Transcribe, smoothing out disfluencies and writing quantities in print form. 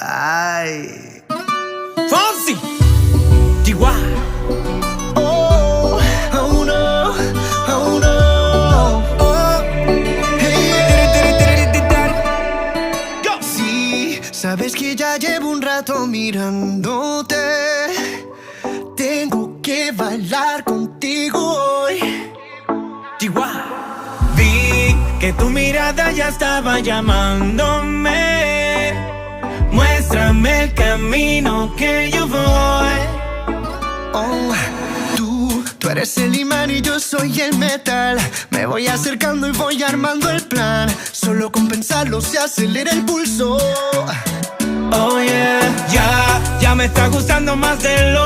Ay. Fonsi, Chihuahua. Oh, oh no, oh no. Oh, hey. Go. Sí, sabes que ya llevo un rato mirándote. Tengo que bailar contigo hoy. Chihuahua. Vi que tu mirada ya estaba llamándome. Muéstrame el camino que yo voy. Oh, tú eres el imán y yo soy el metal. Me voy acercando y voy armando el plan. Solo con pensarlo se acelera el pulso. Oh yeah, ya me está gustando más de lo